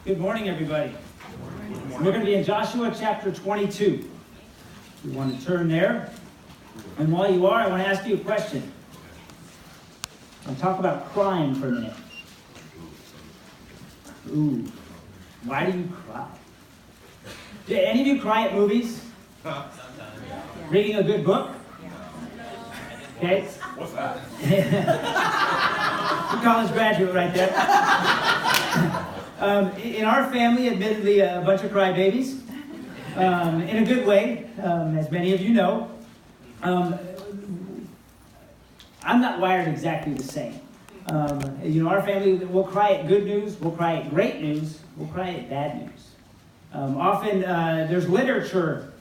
Good morning, everybody. We're going to be in Joshua chapter 22. We want to turn there. And while you are, I want to ask you a question. I'll talk about crying for a minute. Ooh, why do you cry? Do any of you cry at movies? Reading a good book? Okay. What's that? College graduate right there. In our family, admittedly, a bunch of crybabies. In a good way, as many of you know. I'm not wired exactly the same. Our family will cry at good news, we'll cry at great news, we'll cry at bad news. Often there's literature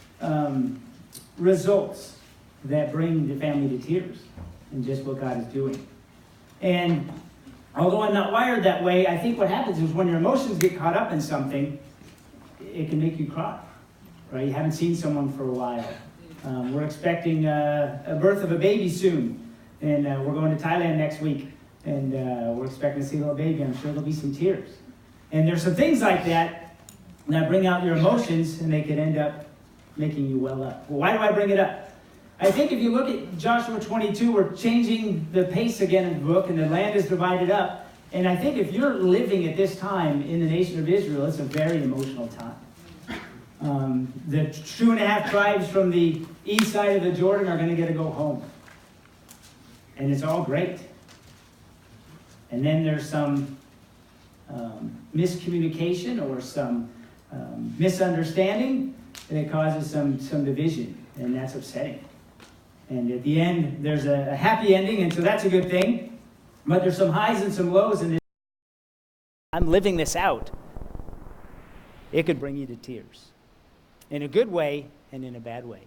results that bring the family to tears and just what God is doing. And although I'm not wired that way, I think what happens is when your emotions get caught up in something, it can make you cry. Right? You haven't seen someone for a while. We're expecting a birth of a baby soon, and we're going to Thailand next week, and we're expecting to see a little baby. I'm sure there'll be some tears. And there's some things like that bring out your emotions, and they could end up making you well up. Well, why do I bring it up? I think if you look at Joshua 22, we're changing the pace again in the book, and the land is divided up. And I think if you're living at this time in the nation of Israel, it's a very emotional time. The 2.5 tribes from the east side of the Jordan are going to get to go home. And it's all great. And then there's some miscommunication or some misunderstanding, and it causes some division, and that's upsetting. And at the end, there's a happy ending, and so that's a good thing. But there's some highs and some lows in this. I'm living this out. It could bring you to tears. In a good way and in a bad way.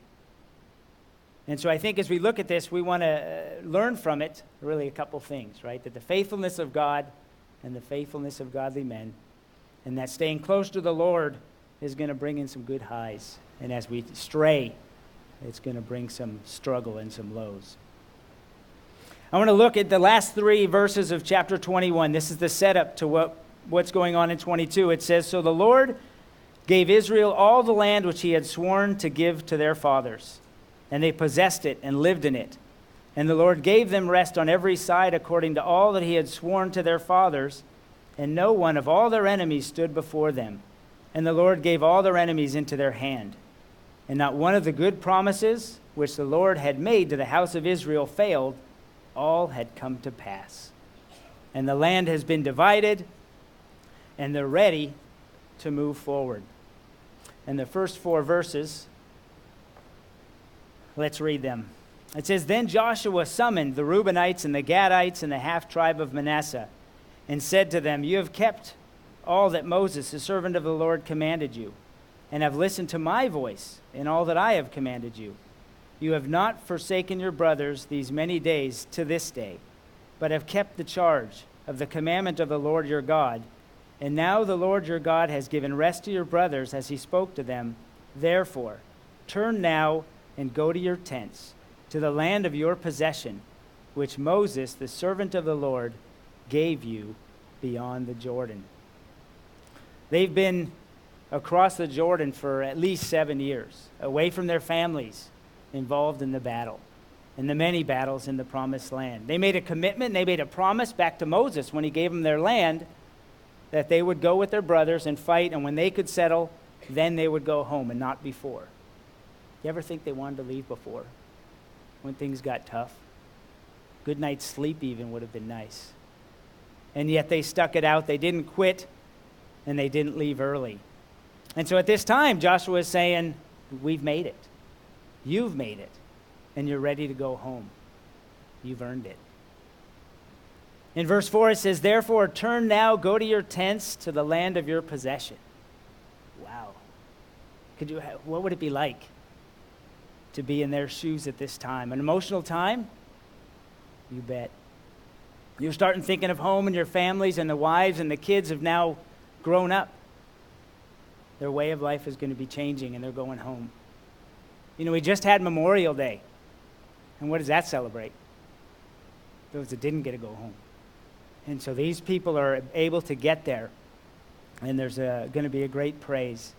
And so I think as we look at this, we want to learn from it really a couple things, right? That the faithfulness of God and the faithfulness of godly men, and that staying close to the Lord is going to bring in some good highs. And as we stray, it's going to bring some struggle and some lows. I want to look at the last 3 verses of chapter 21. This is the setup to what's going on in 22. It says, "So the Lord gave Israel all the land which he had sworn to give to their fathers, and they possessed it and lived in it. And the Lord gave them rest on every side according to all that he had sworn to their fathers, and no one of all their enemies stood before them. And the Lord gave all their enemies into their hand. And not one of the good promises which the Lord had made to the house of Israel failed. All had come to pass. And the land has been divided, and they're ready to move forward." And the first 4 verses, let's read them. It says, "Then Joshua summoned the Reubenites and the Gadites and the half-tribe of Manasseh, and said to them, 'You have kept all that Moses, the servant of the Lord, commanded you, and have listened to my voice in all that I have commanded you. You have not forsaken your brothers these many days to this day, but have kept the charge of the commandment of the Lord your God. And now the Lord your God has given rest to your brothers as he spoke to them. Therefore, turn now and go to your tents, to the land of your possession, which Moses, the servant of the Lord, gave you beyond the Jordan.'" They've been across the Jordan for at least 7 years, away from their families, involved in the battle, in the many battles in the promised land. They made a commitment, they made a promise back to Moses when he gave them their land, that they would go with their brothers and fight, and when they could settle, then they would go home and not before. You ever think they wanted to leave before, when things got tough? Good night's sleep even would have been nice. And yet they stuck it out. They didn't quit, and they didn't leave early. And so at this time, Joshua is saying, we've made it. You've made it, and you're ready to go home. You've earned it. In verse 4, it says, "Therefore, turn now, go to your tents, to the land of your possession." Wow. What would it be like to be in their shoes at this time? An emotional time? You bet. You're starting thinking of home and your families, and the wives and the kids have now grown up. Their way of life is going to be changing, and they're going home. We just had Memorial Day. And what does that celebrate? Those that didn't get to go home. And so these people are able to get there. and there's going to be a great praise.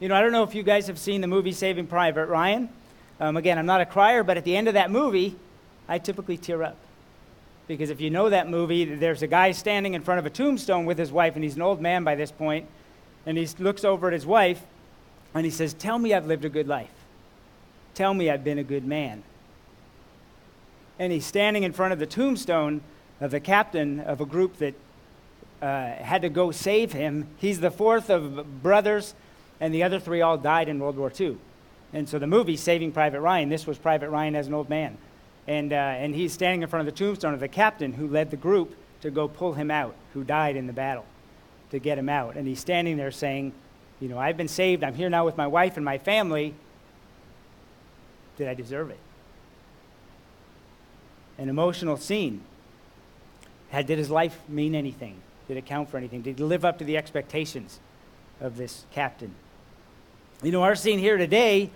I don't know if you guys have seen the movie Saving Private Ryan. Again, I'm not a crier, but at the end of that movie, I typically tear up. Because if you know that movie, there's a guy standing in front of a tombstone with his wife, and he's an old man by this point, and he looks over at his wife, and he says, "Tell me I've lived a good life. Tell me I've been a good man." And he's standing in front of the tombstone of the captain of a group that had to go save him. He's the fourth of brothers, and the other three all died in World War II. And so the movie, Saving Private Ryan, this was Private Ryan as an old man. And he's standing in front of the tombstone of the captain who led the group to go pull him out, who died in the battle, to get him out. And he's standing there saying, I've been saved. I'm here now with my wife and my family. Did I deserve it? An emotional scene. Did his life mean anything? Did it count for anything? Did he live up to the expectations of this captain? Our scene here today,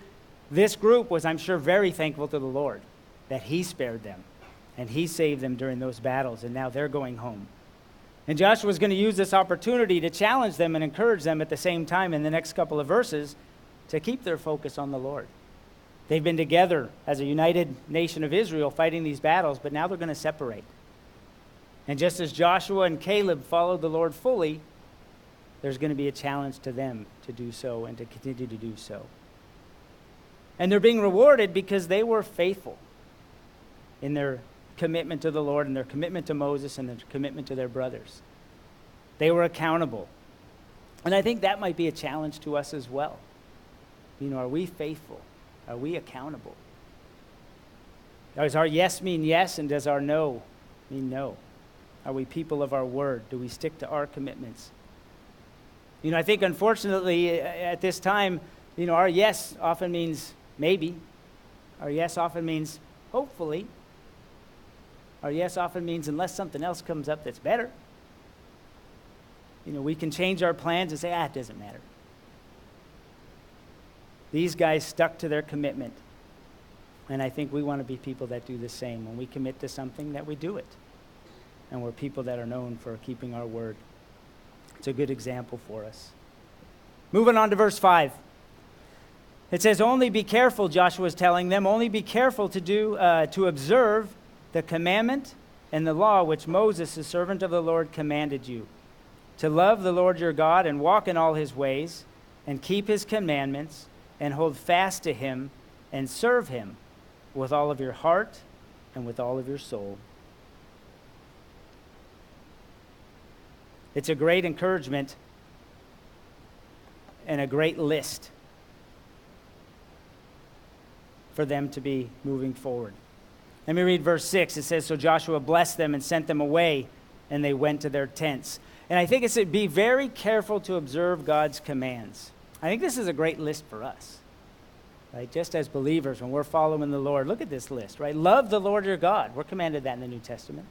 this group was, I'm sure, very thankful to the Lord that he spared them and he saved them during those battles, and now they're going home. And Joshua is going to use this opportunity to challenge them and encourage them at the same time in the next couple of verses to keep their focus on the Lord. They've been together as a united nation of Israel fighting these battles, but now they're going to separate. And just as Joshua and Caleb followed the Lord fully, there's going to be a challenge to them to do so and to continue to do so. And they're being rewarded because they were faithful in their commitment to the Lord and their commitment to Moses and their commitment to their brothers. They were accountable. And I think that might be a challenge to us as well. Are we faithful? Are we accountable? Does our yes mean yes, and does our no mean no? Are we people of our word? Do we stick to our commitments? I think unfortunately at this time, our yes often means maybe. Our yes often means hopefully. Our yes often means unless something else comes up that's better. We can change our plans and say, it doesn't matter. These guys stuck to their commitment. And I think we want to be people that do the same. When we commit to something, that we do it. And we're people that are known for keeping our word. It's a good example for us. Moving on to verse 5. It says, "Only be careful," Joshua is telling them, "only be careful to observe the commandment and the law which Moses, the servant of the Lord, commanded you, to love the Lord your God and walk in all his ways and keep his commandments and hold fast to him and serve him with all of your heart and with all of your soul." It's a great encouragement and a great list for them to be moving forward. Let me read verse 6. It says, "So Joshua blessed them and sent them away, and they went to their tents." And I think it's to be very careful to observe God's commands. I think this is a great list for us, right? Just as believers, when we're following the Lord, look at this list, right? Love the Lord your God. We're commanded that in the New Testament.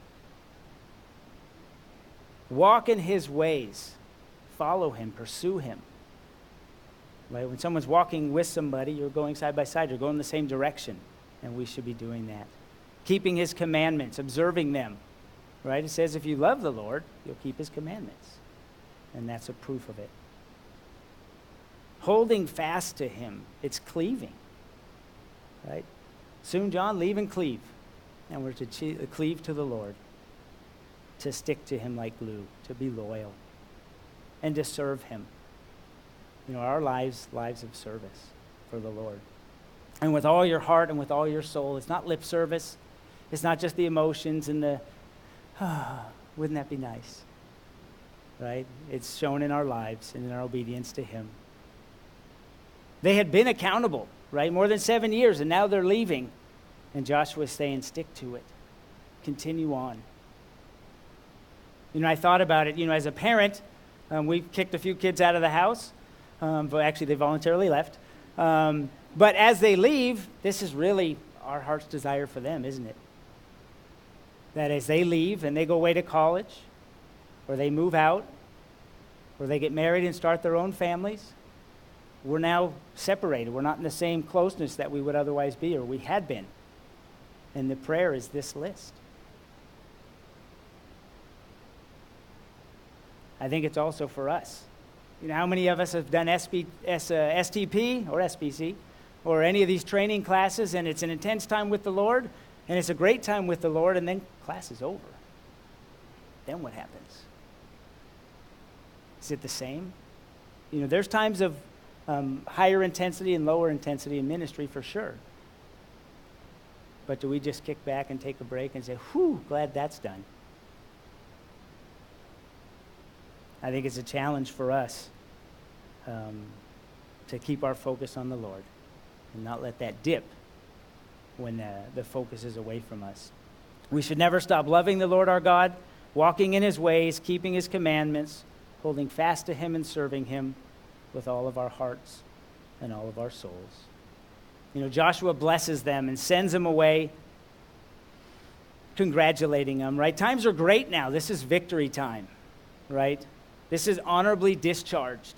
Walk in his ways. Follow him. Pursue him. Right? When someone's walking with somebody, you're going side by side. You're going the same direction. And we should be doing that. Keeping his commandments. Observing them. Right? It says if you love the Lord, you'll keep his commandments. And that's a proof of it. Holding fast to him. It's cleaving. Right? Soon, John, leave and cleave. And we're to cleave to the Lord. To stick to him like glue, to be loyal, and to serve him. Our lives of service for the Lord. And with all your heart and with all your soul. It's not lip service. It's not just the emotions and the, wouldn't that be nice? Right? It's shown in our lives and in our obedience to him. They had been accountable, right? More than 7 years, and now they're leaving. And Joshua's saying, stick to it. Continue on. I thought about it, as a parent, we kicked a few kids out of the house. But actually, they voluntarily left. But as they leave, this is really our heart's desire for them, isn't it? That as they leave and they go away to college, or they move out, or they get married and start their own families, we're now separated. We're not in the same closeness that we would otherwise be, or we had been. And the prayer is this list. I think it's also for us. You know, how many of us have done STP or SBC or any of these training classes, and it's an intense time with the Lord, and it's a great time with the Lord, and then class is over. Then what happens? Is it the same? You know, there's times of higher intensity and lower intensity in ministry for sure. But do we just kick back and take a break and say, whew, glad that's done? I think it's a challenge for us to keep our focus on the Lord and not let that dip when the focus is away from us. We should never stop loving the Lord our God, walking in his ways, keeping his commandments, holding fast to him and serving him with all of our hearts and all of our souls. You know, Joshua blesses them and sends them away, congratulating them, right? Times are great now. This is victory time, right? This is honorably discharged.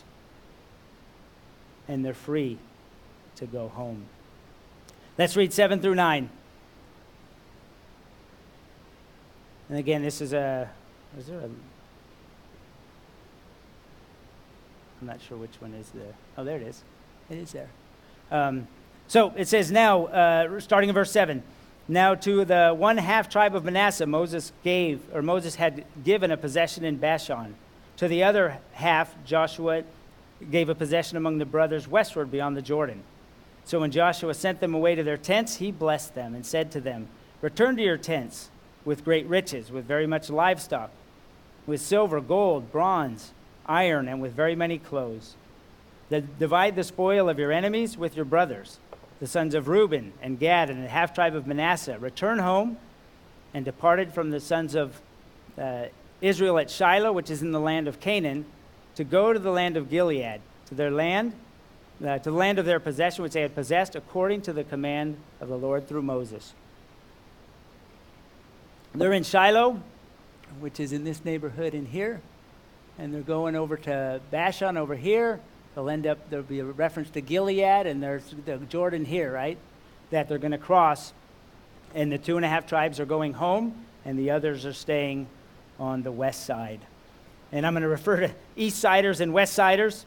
And they're free to go home. Let's read 7 through 9. And again, this is I'm not sure which one is oh, there it is. It is there. So it says now, starting in verse 7, now to the 1/2 tribe of Manasseh, Moses had given a possession in Bashan. To the other half, Joshua gave a possession among the brothers westward beyond the Jordan. So when Joshua sent them away to their tents, he blessed them and said to them, return to your tents with great riches, with very much livestock, with silver, gold, bronze, iron, and with very many clothes. Divide the spoil of your enemies with your brothers, the sons of Reuben and Gad and the half tribe of Manasseh. Return home, and departed from the sons of Israel at Shiloh, which is in the land of Canaan, to go to the land of Gilead, to the land of their possession, which they had possessed according to the command of the Lord through Moses. They're in Shiloh, which is in this neighborhood in here, and they're going over to Bashan over here. There'll be a reference to Gilead, and there's the Jordan here, right, that they're going to cross, and the 2.5 tribes are going home, and the others are staying on the west side. And I'm going to refer to east siders and west siders,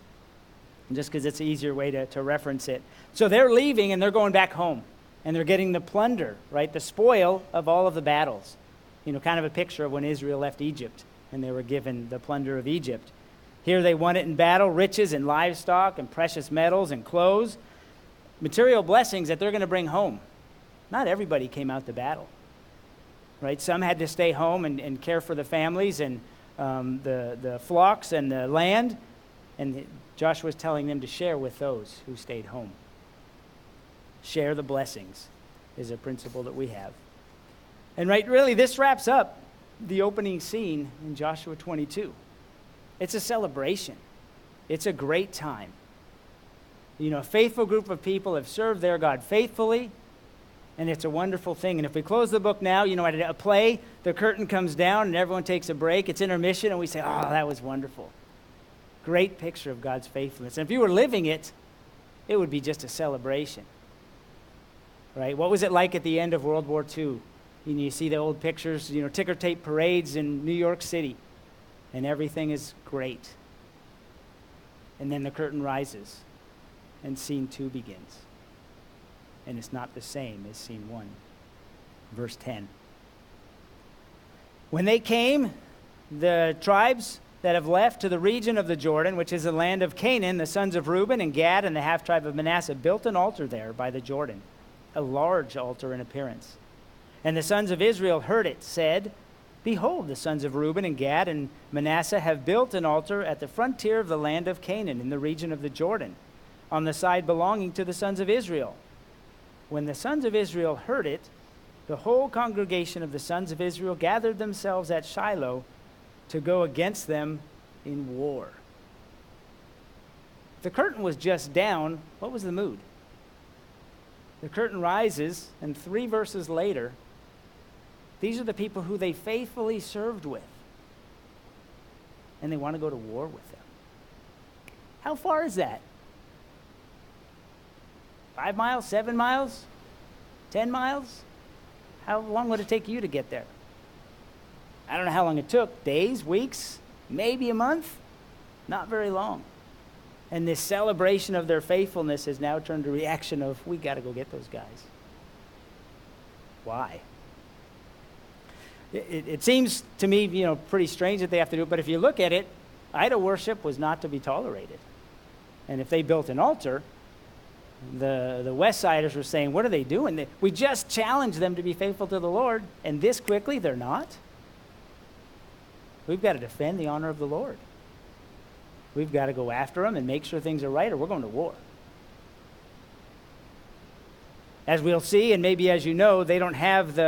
just because it's an easier way to reference it. So they're leaving, and they're going back home, and they're getting the plunder, right, the spoil of all of the battles. You know, kind of a picture of when Israel left Egypt, and they were given the plunder of Egypt. Here they won it in battle, riches and livestock and precious metals and clothes, material blessings that they're going to bring home. Not everybody came out to battle, right? Some had to stay home and care for the families and the flocks and the land, and Joshua's telling them to share with those who stayed home. Share the blessings is a principle that we have. And right, really, this wraps up the opening scene in Joshua 22. It's a celebration. It's a great time. You know, a faithful group of people have served their God faithfully, and it's a wonderful thing. And if we close the book now, you know, at a play, the curtain comes down and everyone takes a break. It's intermission, and we say, oh, that was wonderful. Great picture of God's faithfulness. And if you were living it, it would be just a celebration, right? What was it like at the end of World War II? You know, you see the old pictures, you know, ticker tape parades in New York City, and everything is great. And then the curtain rises, and scene 2 begins. And it's not the same as scene 1. Verse 10. When they came, the tribes that have left to the region of the Jordan, which is the land of Canaan, the sons of Reuben and Gad and the half tribe of Manasseh built an altar there by the Jordan, a large altar in appearance. And the sons of Israel heard it, said, behold, the sons of Reuben and Gad and Manasseh have built an altar at the frontier of the land of Canaan in the region of the Jordan, on the side belonging to the sons of Israel. When the sons of Israel heard it, the whole congregation of the sons of Israel gathered themselves at Shiloh to go against them in war. The curtain was just down. What was the mood? The curtain rises, and 3 verses later, these are the people who they faithfully served with. And they want to go to war with them. How far is that? 5 miles, 7 miles, 10 miles? How long would it take you to get there? I don't know how long it took. Days, weeks, maybe a month? Not very long. And this celebration of their faithfulness has now turned to a reaction of, we got to go get those guys. Why? It seems to me, pretty strange that they have to do it, but if you look at it, idol worship was not to be tolerated. And if they built an altar, the West Siders were saying, what are they doing? We just challenged them to be faithful to the Lord, and this quickly they're not? We've got to defend the honor of the Lord. We've got to go after them and make sure things are right, or we're going to war. As we'll see, and maybe as you know, they don't have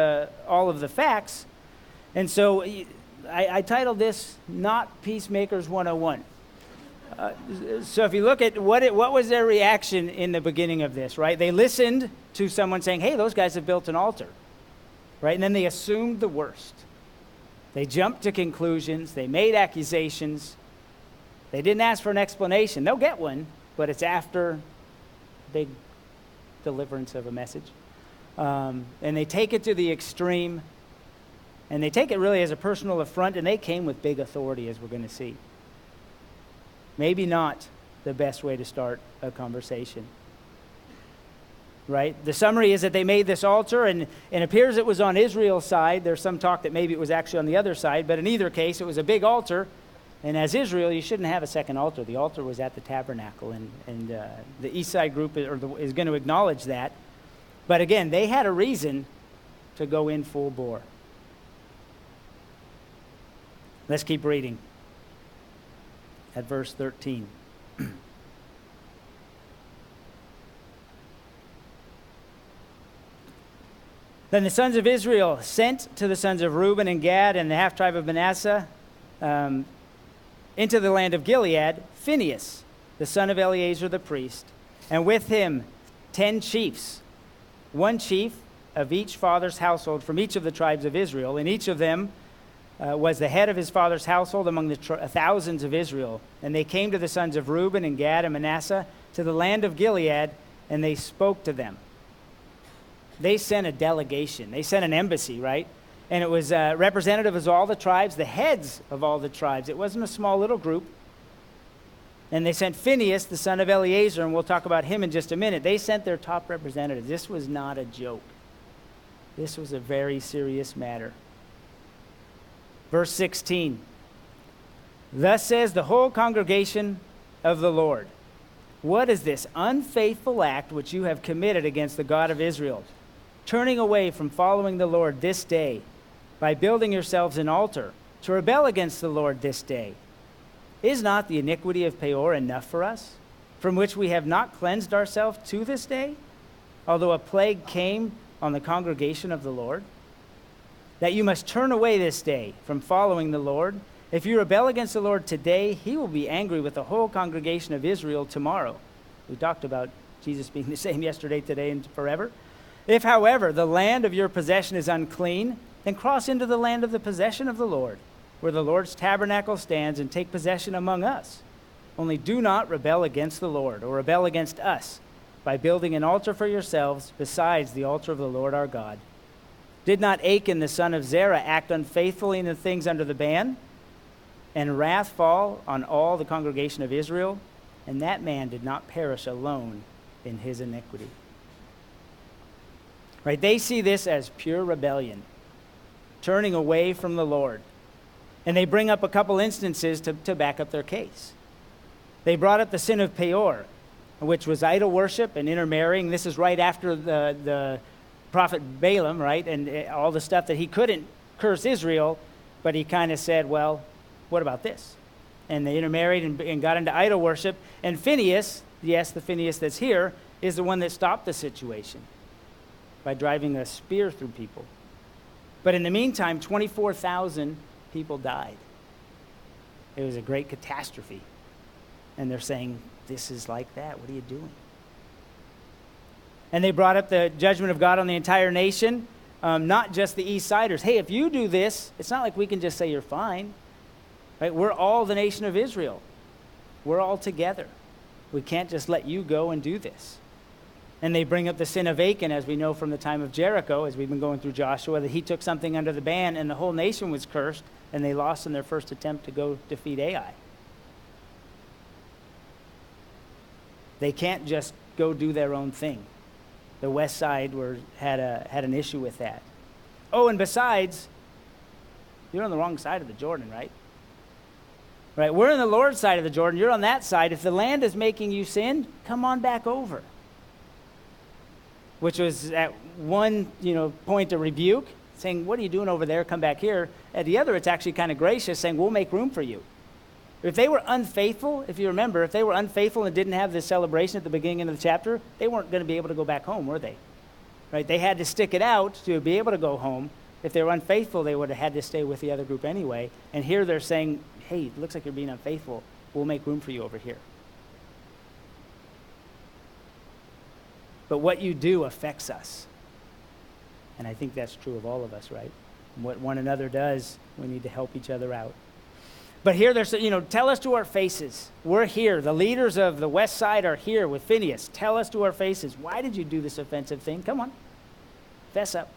all of the facts. And so I titled this, Not Peacemakers 101. So if you look at what was their reaction in the beginning of this, right? They listened to someone saying, hey, those guys have built an altar, right? And then they assumed the worst. They jumped to conclusions. They made accusations. They didn't ask for an explanation. They'll get one, but it's after big deliverance of a message. And they take it to the extreme, and they take it really as a personal affront, and they came with big authority, as we're going to see. Maybe not the best way to start a conversation. Right? The summary is that they made this altar, and it appears it was on Israel's side. There's some talk that maybe it was actually on the other side, but in either case, it was a big altar. And as Israel, you shouldn't have a second altar. The altar was at the tabernacle, and the East Side group is going to acknowledge that. But again, they had a reason to go in full bore. Let's keep reading at verse 13. Then the sons of Israel sent to the sons of Reuben and Gad and the half-tribe of Manasseh into the land of Gilead, Phinehas, the son of Eleazar the priest, and with him 10 chiefs, one chief of each father's household from each of the tribes of Israel, and each of them was the head of his father's household among the thousands of Israel. And they came to the sons of Reuben and Gad and Manasseh to the land of Gilead, and they spoke to them. They sent a delegation. They sent an embassy, right? And it was representative of all the tribes, the heads of all the tribes. It wasn't a small little group. And they sent Phinehas, the son of Eleazar, and we'll talk about him in just a minute. They sent their top representative. This was not a joke. This was a very serious matter. Verse 16. Thus says the whole congregation of the Lord, what is this unfaithful act which you have committed against the God of Israel, turning away from following the Lord this day, by building yourselves an altar, to rebel against the Lord this day? Is not the iniquity of Peor enough for us, from which we have not cleansed ourselves to this day, although a plague came on the congregation of the Lord? That you must turn away this day from following the Lord. If you rebel against the Lord today, he will be angry with the whole congregation of Israel tomorrow. We talked about Jesus being the same yesterday, today, and forever. If, however, the land of your possession is unclean, then cross into the land of the possession of the Lord, where the Lord's tabernacle stands, and take possession among us. Only do not rebel against the Lord, or rebel against us, by building an altar for yourselves besides the altar of the Lord our God. Did not Achan the son of Zerah act unfaithfully in the things under the ban, and wrath fall on all the congregation of Israel? And that man did not perish alone in his iniquity. Right? They see this as pure rebellion, turning away from the Lord. And they bring up a couple instances to back up their case. They brought up the sin of Peor, which was idol worship and intermarrying. This is right after the prophet Balaam, right? And all the stuff that he couldn't curse Israel, but he kind of said, well, what about this? And they intermarried and got into idol worship. And Phinehas, yes, the Phinehas that's here, is the one that stopped the situation by driving a spear through people. But in the meantime, 24,000 people died. It was a great catastrophe. And they're saying, this is like that. What are you doing? And they brought up the judgment of God on the entire nation, not just the East Siders. Hey, if you do this, it's not like we can just say you're fine. Right? We're all the nation of Israel. We're all together. We can't just let you go and do this. And they bring up the sin of Achan, as we know from the time of Jericho, as we've been going through Joshua, that he took something under the ban and the whole nation was cursed, and they lost in their first attempt to go defeat Ai. They can't just go do their own thing. The west side had an issue with that. Oh, and besides, you're on the wrong side of the Jordan, right? Right, we're on the Lord's side of the Jordan. You're on that side. If the land is making you sin, come on back over. Which was at one, point a rebuke, saying, what are you doing over there? Come back here. At the other, it's actually kind of gracious, saying, we'll make room for you. If they were unfaithful, if you remember, if they were unfaithful and didn't have this celebration at the beginning of the chapter, they weren't going to be able to go back home, were they? Right? They had to stick it out to be able to go home. If they were unfaithful, they would have had to stay with the other group anyway. And here they're saying, hey, it looks like you're being unfaithful. We'll make room for you over here. But what you do affects us. And I think that's true of all of us, right? What one another does, we need to help each other out. But here there's, tell us to our faces. We're here. The leaders of the west side are here with Phinehas. Tell us to our faces. Why did you do this offensive thing? Come on. Fess up.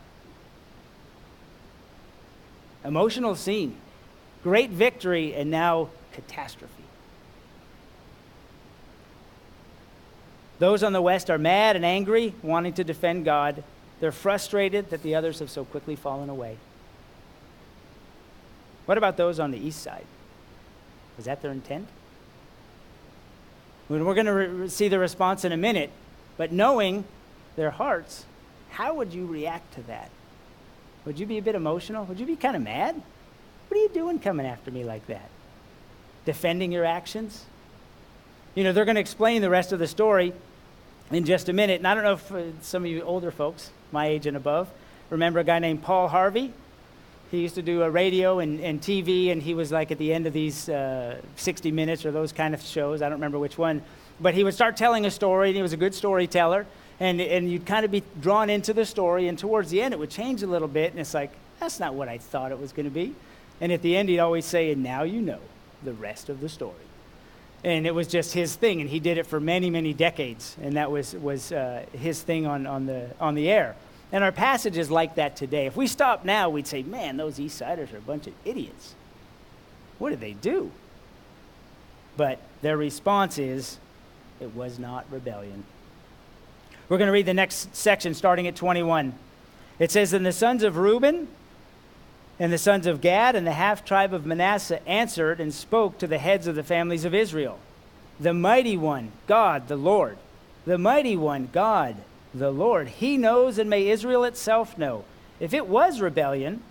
Emotional scene. Great victory and now catastrophe. Those on the west are mad and angry, wanting to defend God. They're frustrated that the others have so quickly fallen away. What about those on the east side? Was that their intent? We're going to see the response in a minute, but knowing their hearts, how would you react to that? Would you be a bit emotional? Would you be kind of mad? What are you doing coming after me like that? Defending your actions? They're going to explain the rest of the story in just a minute. And I don't know if some of you older folks, my age and above, remember a guy named Paul Harvey. He used to do a radio and TV, and he was like at the end of these 60 Minutes or those kind of shows. I don't remember which one. But he would start telling a story, and he was a good storyteller. And you'd kind of be drawn into the story, and towards the end it would change a little bit, and it's like, that's not what I thought it was going to be. And at the end he'd always say, and now you know the rest of the story. And it was just his thing, and he did it for many, many decades, and that was his thing on the air. And our passage is like that today. If we stop now, we'd say, man, those East Siders are a bunch of idiots. What did they do? But their response is, it was not rebellion. We're going to read the next section starting at 21. It says, and the sons of Reuben and the sons of Gad and the half-tribe of Manasseh answered and spoke to the heads of the families of Israel. The mighty one, God, the Lord. The mighty one, God, the Lord. He knows, and may Israel itself know. If it was rebellion,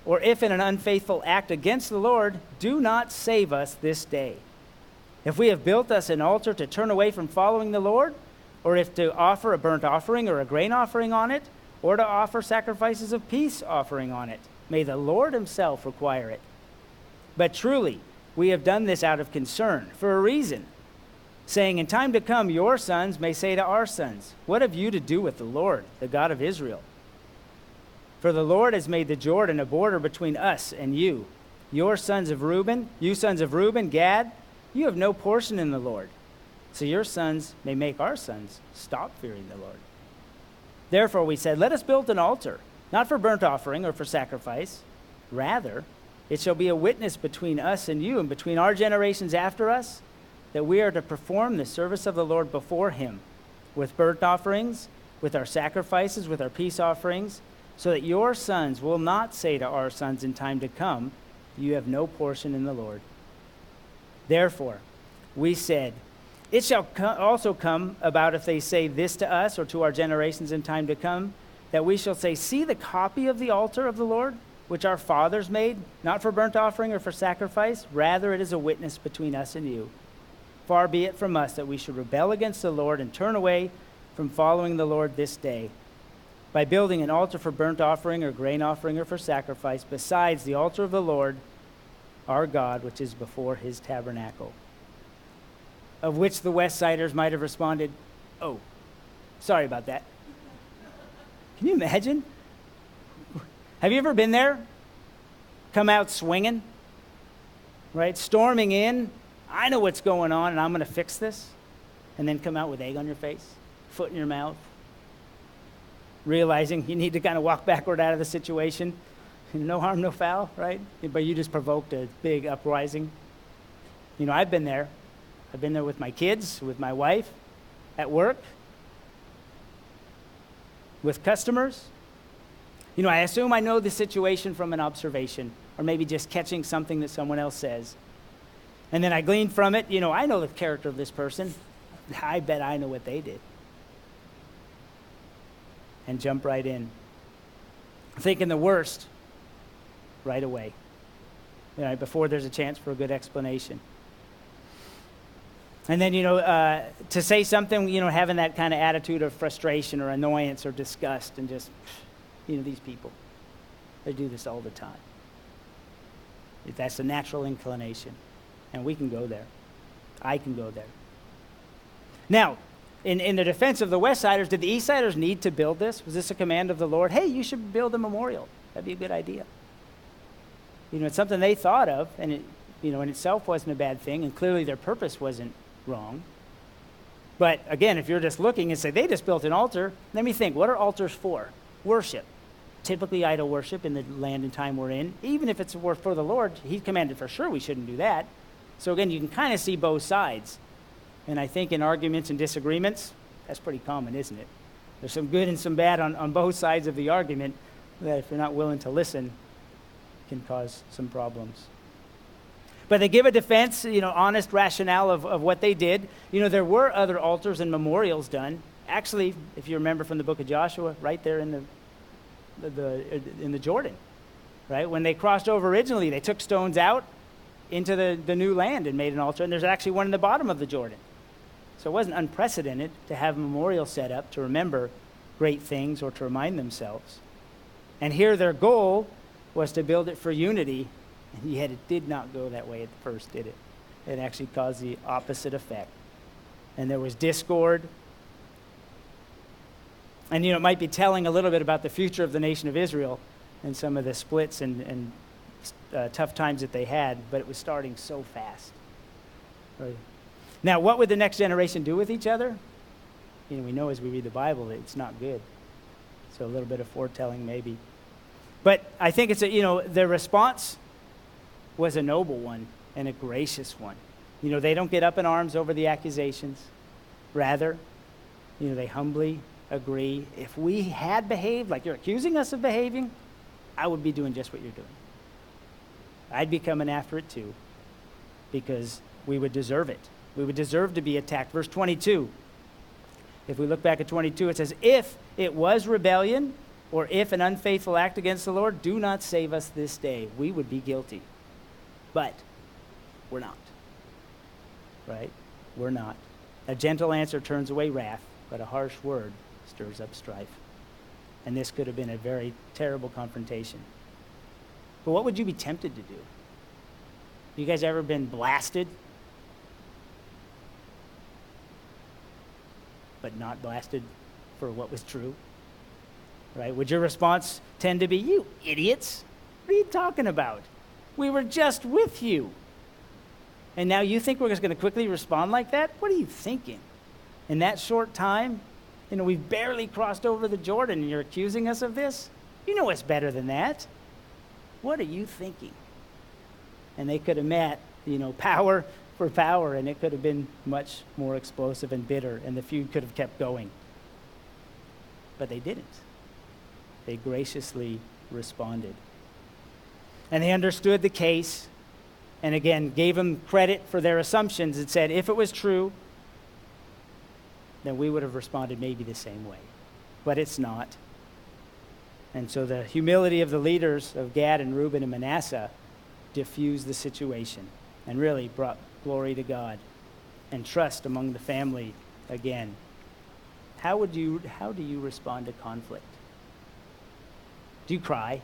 or if in an unfaithful act against the Lord, do not save us this day. If we have built us an altar to turn away from following the Lord, or if to offer a burnt offering or a grain offering on it, or to offer sacrifices of peace offering on it, may the Lord himself require it. But truly, we have done this out of concern, for a reason, saying, in time to come, your sons may say to our sons, what have you to do with the Lord, the God of Israel? For the Lord has made the Jordan a border between us and you. You sons of Reuben, Gad, you have no portion in the Lord. So your sons may make our sons stop fearing the Lord. Therefore we said, let us build an altar, not for burnt offering or for sacrifice. Rather, it shall be a witness between us and you, and between our generations after us, that we are to perform the service of the Lord before him, with burnt offerings, with our sacrifices, with our peace offerings, so that your sons will not say to our sons in time to come, you have no portion in the Lord. Therefore, we said, it shall also come about if they say this to us or to our generations in time to come, that we shall say, see the copy of the altar of the Lord, which our fathers made, not for burnt offering or for sacrifice. Rather, it is a witness between us and you. Far be it from us that we should rebel against the Lord and turn away from following the Lord this day, by building an altar for burnt offering or grain offering or for sacrifice, besides the altar of the Lord our God, which is before his tabernacle. Of which the West Siders might have responded, oh, sorry about that. Can you imagine? Have you ever been there? Come out swinging, right? Storming in. I know what's going on, and I'm going to fix this. And then come out with egg on your face, foot in your mouth, realizing you need to kind of walk backward out of the situation. No harm, no foul, right? But you just provoked a big uprising. I've been there. I've been there with my kids, with my wife. At work? With customers? I assume I know the situation from an observation, or maybe just catching something that someone else says. And then I glean from it, I know the character of this person. I bet I know what they did. And jump right in. Thinking the worst right away, before there's a chance for a good explanation. And then, to say something, having that kind of attitude of frustration or annoyance or disgust and just, these people, they do this all the time. That's a natural inclination. And we can go there. I can go there. Now, in the defense of the West Siders, did the East Siders need to build this? Was this a command of the Lord? Hey, you should build a memorial. That'd be a good idea. It's something they thought of, and it, in itself wasn't a bad thing, and clearly their purpose wasn't wrong. But again, if you're just looking and say, they just built an altar, let me think, what are altars for? Worship. Typically idol worship in the land and time we're in. Even if it's for the Lord, he commanded for sure we shouldn't do that. So again, you can kind of see both sides. And I think in arguments and disagreements, that's pretty common, isn't it? There's some good and some bad on both sides of the argument that if you're not willing to listen, can cause some problems. But they give a defense, honest rationale of what they did. There were other altars and memorials done. Actually, if you remember from the book of Joshua, right there in the Jordan, right? When they crossed over originally, they took stones out into the new land and made an altar, and there's actually one in the bottom of the Jordan. So it wasn't unprecedented to have a memorial set up to remember great things or to remind themselves. And here their goal was to build it for unity, and yet it did not go that way at first, did it? It actually caused the opposite effect. And there was discord. And, it might be telling a little bit about the future of the nation of Israel and some of the splits and tough times that they had, but it was starting so fast. Right. Now, what would the next generation do with each other? We know as we read the Bible that it's not good. So a little bit of foretelling maybe. But I think it's their response was a noble one and a gracious one. They don't get up in arms over the accusations. Rather, they humbly agree. If we had behaved like you're accusing us of behaving, I would be doing just what you're doing. I'd be coming after it too, because we would deserve it. We would deserve to be attacked. Verse 22, if we look back at 22, it says, if it was rebellion or if an unfaithful act against the Lord, do not save us this day. We would be guilty. But we're not. Right? We're not. A gentle answer turns away wrath, but a harsh word stirs up strife. And this could have been a very terrible confrontation. But what would you be tempted to do? You guys ever been blasted? But not blasted for what was true? Right? Would your response tend to be, you idiots? What are you talking about? We were just with you. And now you think we're just going to quickly respond like that? What are you thinking? In that short time, we've barely crossed over the Jordan and you're accusing us of this? You know us better than that. What are you thinking? And they could have met, power for power, and it could have been much more explosive and bitter, and the feud could have kept going. But they didn't. They graciously responded. And they understood the case, and again, gave them credit for their assumptions and said, if it was true, then we would have responded maybe the same way. But it's not. And so the humility of the leaders of Gad and Reuben and Manasseh diffused the situation and really brought glory to God and trust among the family again. How do you respond to conflict? Do you cry?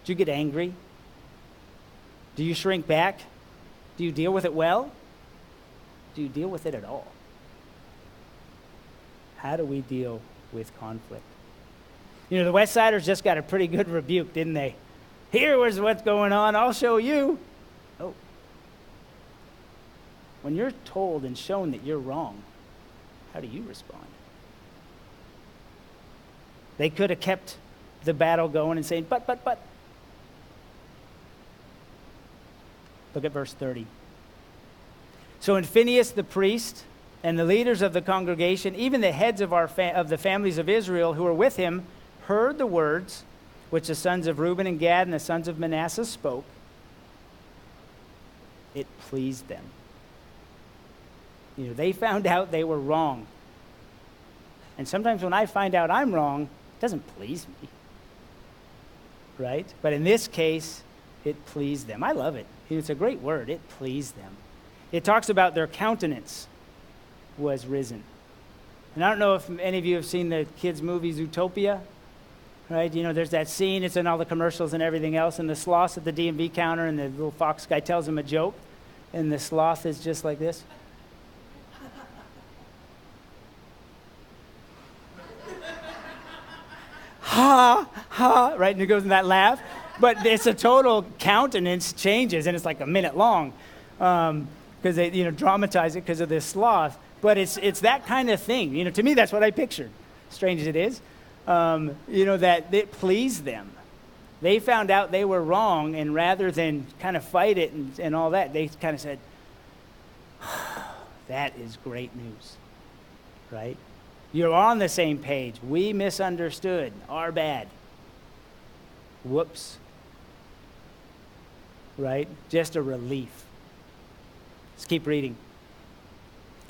Do you get angry? Do you shrink back? Do you deal with it well? Do you deal with it at all? How do we deal with conflict? The West Siders just got a pretty good rebuke, didn't they? Here was what's going on. I'll show you. Oh. When you're told and shown that you're wrong, how do you respond? They could have kept the battle going and saying, but. Look at verse 30. So when Phinehas the priest And the leaders of the congregation, even the heads of the families of Israel who were with him, heard the words which the sons of Reuben and Gad and the sons of Manasseh spoke. It pleased them. They found out they were wrong. And sometimes when I find out I'm wrong, it doesn't please me. Right? But in this case, it pleased them. I love it. It's a great word. It pleased them. It talks about their countenance was risen. And I don't know if any of you have seen the kids' movie Zootopia. Right? There's that scene. It's in all the commercials and everything else. And the sloth's at the D&B counter, and the little fox guy tells him a joke. And the sloth is just like this. Ha, ha, right? And it goes in that laugh. But it's a total countenance changes, and it's like a minute long because they, dramatize it because of this sloth. But it's that kind of thing. To me, that's what I pictured, strange as it is, that it pleased them. They found out they were wrong, and rather than kind of fight it and all that, they kind of said, that is great news, right? You're on the same page. We misunderstood. Our bad. Whoops. Right? Just a relief. Let's keep reading.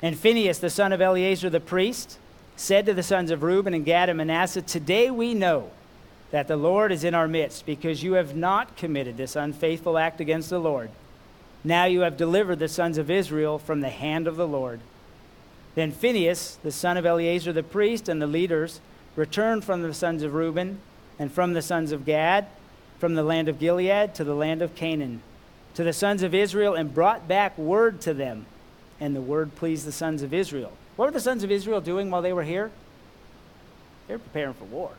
And Phinehas, the son of Eleazar the priest, said to the sons of Reuben and Gad and Manasseh, today we know that the Lord is in our midst, because you have not committed this unfaithful act against the Lord. Now you have delivered the sons of Israel from the hand of the Lord. Then Phinehas, the son of Eleazar the priest, and the leaders returned from the sons of Reuben and from the sons of Gad, from the land of Gilead to the land of Canaan, to the sons of Israel, and brought back word to them. And the word pleased the sons of Israel. What were the sons of Israel doing while they were here? They were preparing for war.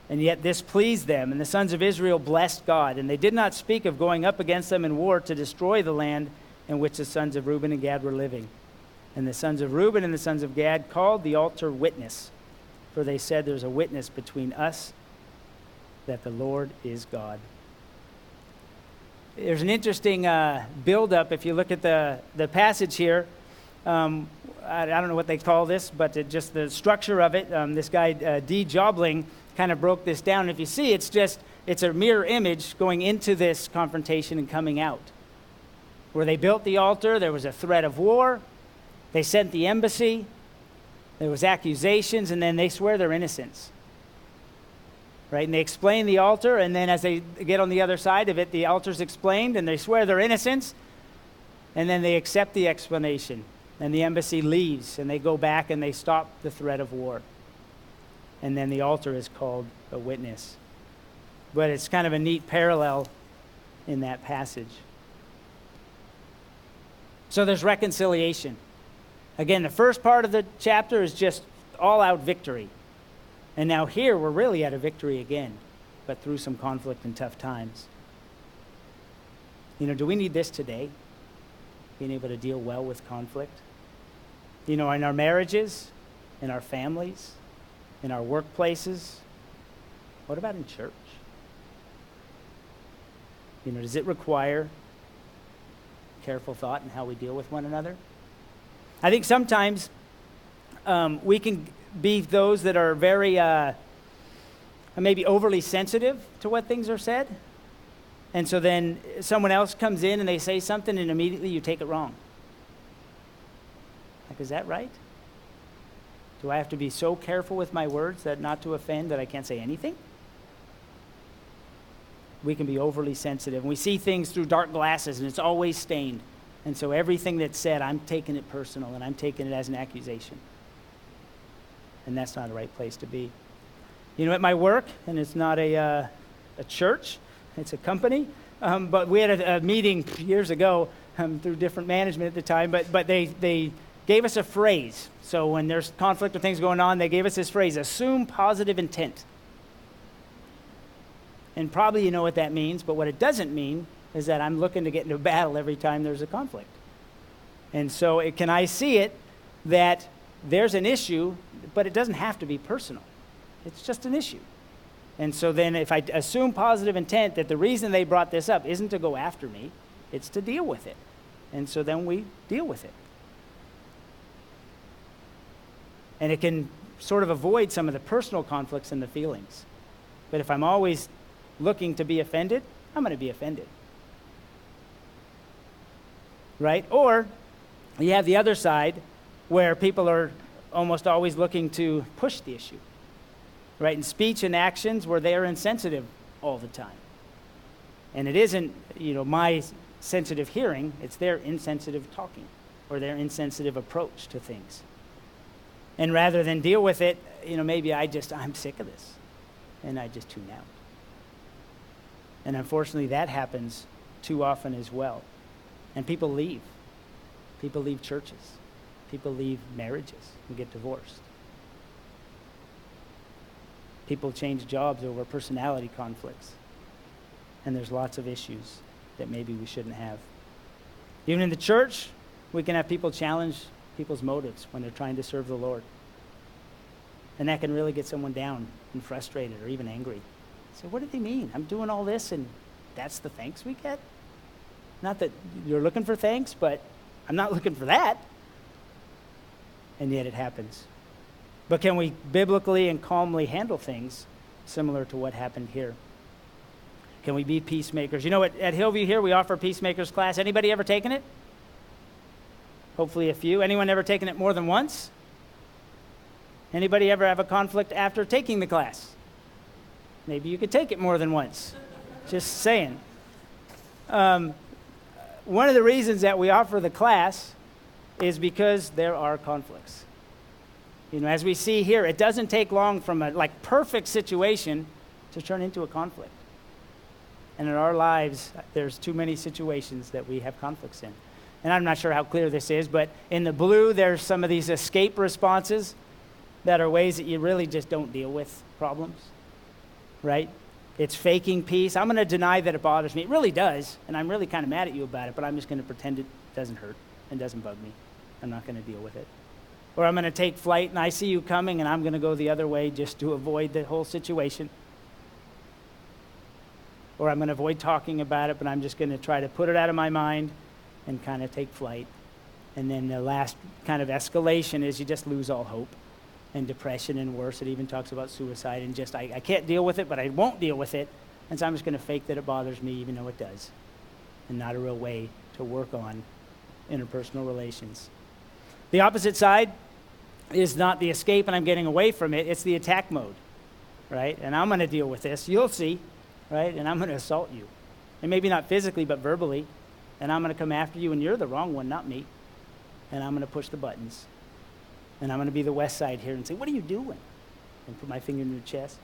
And yet this pleased them, and the sons of Israel blessed God. And they did not speak of going up against them in war to destroy the land in which the sons of Reuben and Gad were living. And the sons of Reuben and the sons of Gad called the altar witness, for they said, there's a witness between us that the Lord is God. There's an interesting build-up if you look at the passage here. I don't know what they call this, but just the structure of it. This guy, D. Jobling, kind of broke this down. If you see, it's a mirror image going into this confrontation and coming out. Where they built the altar, there was a threat of war. They sent the embassy. There was accusations, and then they swear their innocence. Right? And they explain the altar, and then as they get on the other side of it, the altar's explained, and they swear their innocence, and then they accept the explanation. And the embassy leaves, and they go back and they stop the threat of war. And then the altar is called a witness. But it's kind of a neat parallel in that passage. So there's reconciliation. Again, the first part of the chapter is just all-out victory. And now here, we're really at a victory again, but through some conflict and tough times. Do we need this today? Being able to deal well with conflict? In our marriages, in our families, in our workplaces. What about in church? Does it require careful thought in how we deal with one another? I think sometimes we can be those that are very, maybe overly sensitive to what things are said. And so then someone else comes in and they say something and immediately you take it wrong. Like, is that right? Do I have to be so careful with my words that not to offend that I can't say anything? We can be overly sensitive. And we see things through dark glasses and it's always stained. And so everything that's said, I'm taking it personal and I'm taking it as an accusation. And that's not the right place to be. At my work, and it's not a church, it's a company, but we had a meeting years ago through different management at the time, but they gave us a phrase. So when there's conflict or things going on, they gave us this phrase, assume positive intent. And probably you know what that means, but what it doesn't mean is that I'm looking to get into a battle every time there's a conflict. And so can I see it that there's an issue, but it doesn't have to be personal. It's just an issue. And so then if I assume positive intent that the reason they brought this up isn't to go after me, it's to deal with it. And so then we deal with it. And it can sort of avoid some of the personal conflicts and the feelings. But if I'm always looking to be offended, I'm going to be offended. Right? Or you have the other side where people are almost always looking to push the issue. Right? In speech and actions where they are insensitive all the time. And it isn't, my sensitive hearing, it's their insensitive talking or their insensitive approach to things. And rather than deal with it, maybe I'm sick of this and I just tune out. And unfortunately that happens too often as well. And people leave. People leave churches. People leave marriages and get divorced. People change jobs over personality conflicts. And there's lots of issues that maybe we shouldn't have. Even in the church, we can have people challenge people's motives when they're trying to serve the Lord. And that can really get someone down and frustrated or even angry. So what do they mean? I'm doing all this and that's the thanks we get? Not that you're looking for thanks, but I'm not looking for that. And yet it happens. But can we biblically and calmly handle things similar to what happened here? Can we be peacemakers? At Hillview here, we offer a peacemakers class. Anybody ever taken it? Hopefully a few. Anyone ever taken it more than once? Anybody ever have a conflict after taking the class? Maybe you could take it more than once. Just saying. One of the reasons that we offer the class is because there are conflicts. As we see here, it doesn't take long from a perfect situation to turn into a conflict. And in our lives, there's too many situations that we have conflicts in. And I'm not sure how clear this is, but in the blue, there's some of these escape responses that are ways that you really just don't deal with problems, right? It's faking peace. I'm going to deny that it bothers me. It really does, and I'm really kind of mad at you about it, but I'm just going to pretend it doesn't hurt and doesn't bug me. I'm not going to deal with it. Or I'm going to take flight, and I see you coming, and I'm going to go the other way just to avoid the whole situation. Or I'm going to avoid talking about it, but I'm just going to try to put it out of my mind and kind of take flight. And then the last kind of escalation is you just lose all hope and depression and worse. It even talks about suicide and just, I can't deal with it, but I won't deal with it. And so I'm just going to fake that it bothers me even though it does. And not a real way to work on interpersonal relations. The opposite side is not the escape and I'm getting away from it. It's the attack mode, right? And I'm going to deal with this. You'll see. Right? And I'm going to assault you. And maybe not physically, but verbally. And I'm going to come after you, and you're the wrong one, not me. And I'm going to push the buttons. And I'm going to be the west side here and say, what are you doing? And put my finger in your chest.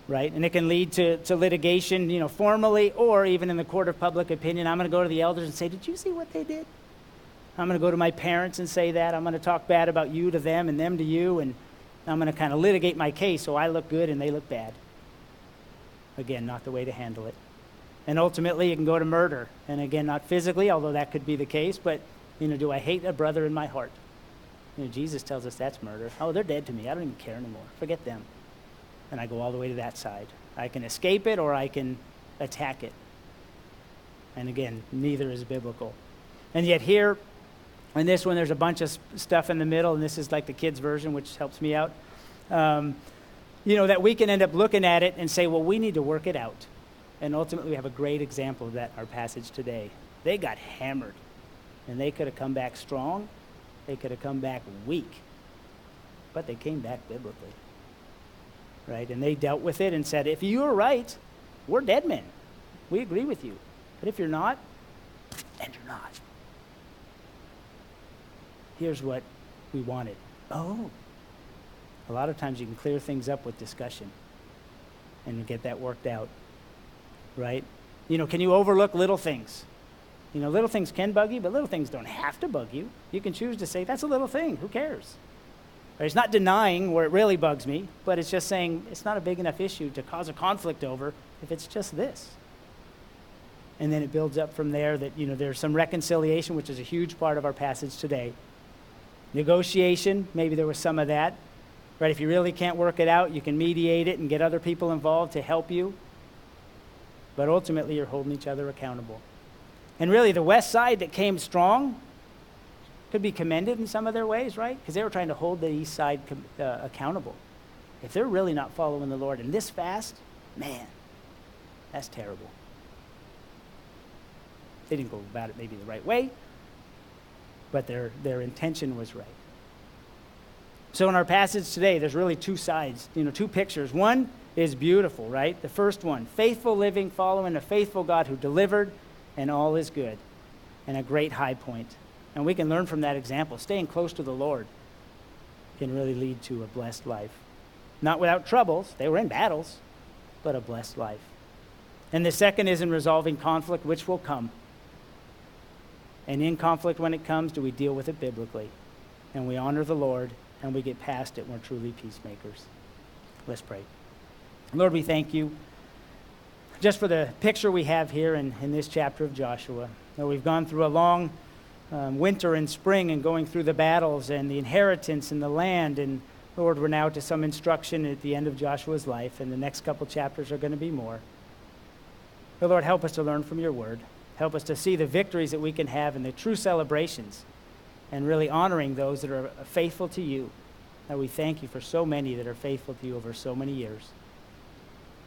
Right? And it can lead to litigation, formally, or even in the court of public opinion. I'm going to go to the elders and say, did you see what they did? I'm going to go to my parents and say that. I'm going to talk bad about you to them and them to you, and I'm going to kind of litigate my case so I look good and they look bad. Again, not the way to handle it. And ultimately, it can go to murder. And again, not physically, although that could be the case, but, do I hate a brother in my heart? Jesus tells us that's murder. Oh, they're dead to me. I don't even care anymore. Forget them. And I go all the way to that side. I can escape it or I can attack it. And again, neither is biblical. And yet here, in this one, there's a bunch of stuff in the middle, and this is like the kids' version, which helps me out. That we can end up looking at it and say, well, we need to work it out. And ultimately, we have a great example of that in our passage today. They got hammered, and they could have come back strong. They could have come back weak, but they came back biblically, right? And they dealt with it and said, if you're right, we're dead men. We agree with you. But if you're not, then you're not. Here's what we wanted. Oh, a lot of times you can clear things up with discussion and get that worked out, right? Can you overlook little things? Little things can bug you, but little things don't have to bug you. You can choose to say, that's a little thing, who cares? Right? It's not denying where it really bugs me, but it's just saying it's not a big enough issue to cause a conflict over if it's just this. And then it builds up from there that, there's some reconciliation, which is a huge part of our passage today. Negotiation, maybe there was some of that. Right? If you really can't work it out, you can mediate it and get other people involved to help you. But ultimately, you're holding each other accountable. And really, the west side that came strong could be commended in some of their ways, right? Because they were trying to hold the east side accountable. If they're really not following the Lord and this fast, man, that's terrible. They didn't go about it maybe the right way, but their intention was right. So in our passage today, there's really two sides, two pictures. One is beautiful, right? The first one, faithful living, following a faithful God who delivered, and all is good, and a great high point. And we can learn from that example. Staying close to the Lord can really lead to a blessed life. Not without troubles. They were in battles, but a blessed life. And the second is in resolving conflict, which will come. And in conflict, when it comes, do we deal with it biblically? And we honor the Lord, and we get past it, and we're truly peacemakers. Let's pray. Lord, we thank you just for the picture we have here in this chapter of Joshua. Lord, we've gone through a long winter and spring and going through the battles and the inheritance and the land. And Lord, we're now to some instruction at the end of Joshua's life, and the next couple chapters are going to be more. But Lord, help us to learn from your word. Help us to see the victories that we can have and the true celebrations, and really honoring those that are faithful to you. And we thank you for so many that are faithful to you over so many years.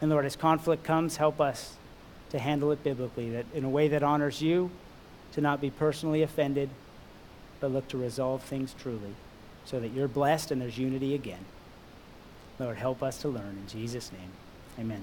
And Lord, as conflict comes, help us to handle it biblically, that in a way that honors you, to not be personally offended, but look to resolve things truly, so that you're blessed and there's unity again. Lord, help us to learn. In Jesus' name, amen.